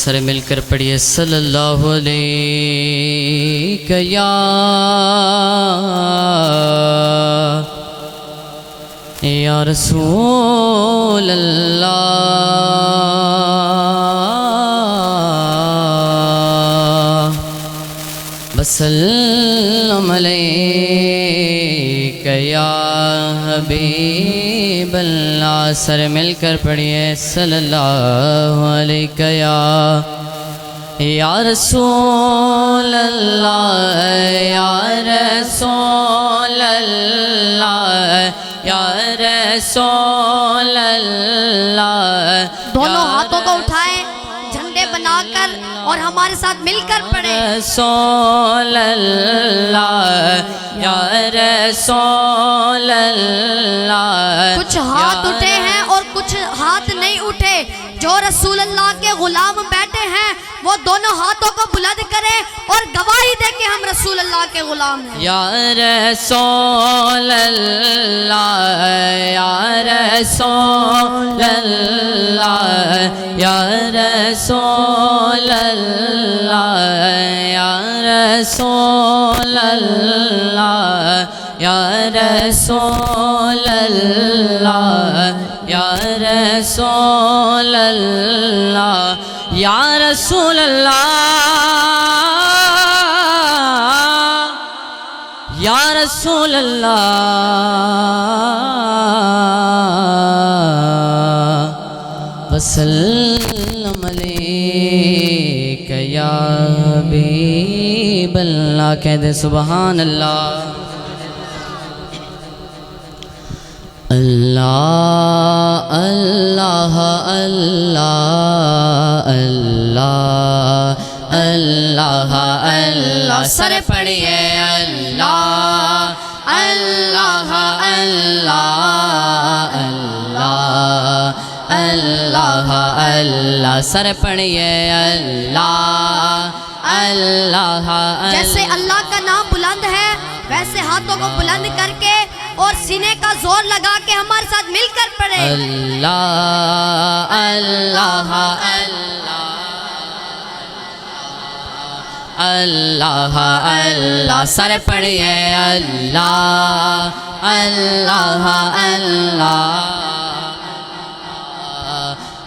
سر مل کر پڑھیے صلی اللہ علیہ یا رسول اللہ وسلم علیک یا حبیب اللہ سر مل کر پڑھیے صلی اللہ علیہ یا رسول اللہ یا رسول اللہ یا رسول اللہ دونوں ہاتھوں کو اٹھائیں جھنڈے بنا کر اور ہمارے ساتھ مل کر پڑھیں رسول اللہ یا رسول اللہ کچھ ہاتھ اٹھے ہیں اور کچھ ہاتھ نہیں اٹھے جو رسول اللہ کے غلام بیٹھے ہیں وہ دونوں ہاتھوں کو بلند کریں اور گواہی دے کہ ہم رسول اللہ کے غلام ہیں یا رسول اللہ یا رسول اللہ یا رسول اللہ یا رسول اللہ یا رسول اللہ یا رسول اللہ یا رسول اللہ یا رسول اللہ وسلم علیک یا حبیب اللہ کہہ دے سبحان اللہ اللہ اللہ اللہ اللہ اللہ اللہ سر پڑھیے اللہ اللہ اللہ اللہ اللہ اللہ سر پڑھیے اللہ اللہ جیسے اللہ کا نام بلند ہے ویسے ہاتھوں کو بلند کر کے اور سینے کا زور لگا کے ہمارے ساتھ مل کر پڑھیں اللہ اللہ اللہ اللہ سر پڑھیے اللہ اللہ اللہ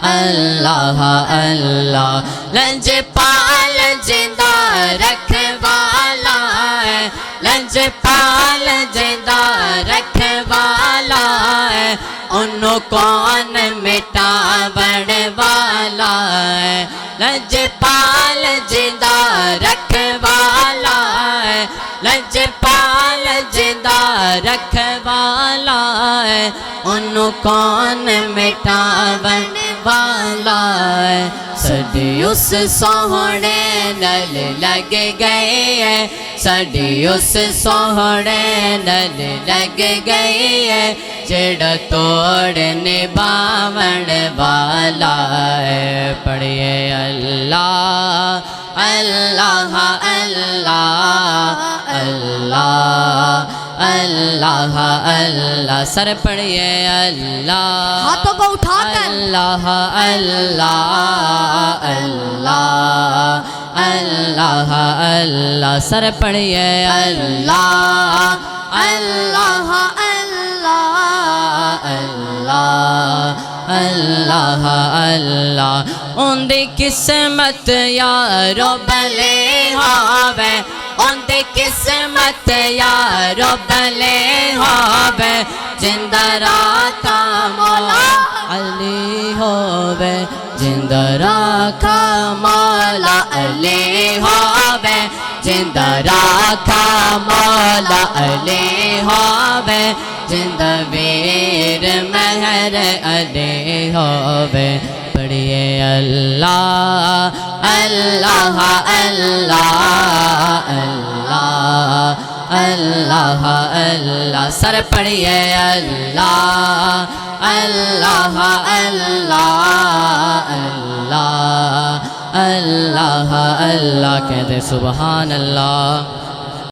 اللہ اللہ لنج پال زندہ رکھوالا ہے لنج پال زندہ رکھوالا ہے انہوں کون مٹاون والا ہے لنج پال زندہ رکھوالا ہے لنج پال زندہ رکھوالا ہے انہوں کون مٹاون والا ہے سڈی اس سوہنے نل لگ گئے ہے سڈی اس سوہنے نل لگ گئے ہے جڑا توڑ نبھاون والا ہے پڑھیے اللہ اللہ اللہ اللہ اللہ اللہ سر پڑھیے اللہ ہاتھوں کو اٹھا کر اللہ اللہ اللہ اللہ اللہ سر پڑھیے اللہ اللہ اللہ اللہ اللہ اللہ ان دی قسمت یارو بھلے ہووے ان دی قسمت یارو بھلے ہووے زندہ راکھا مولا علی ہووے زندہ راکھا مولا علی ہووے زندہ راکھا مولا علی ہووے زندہ ویر مہر علی ہووے پڑھیے اللہ اللہ اللہ اللہ اللہ اللہ سر پڑھیے اللہ اللہ اللہ اللہ اللہ اللہ کہہ دے سبحان اللہ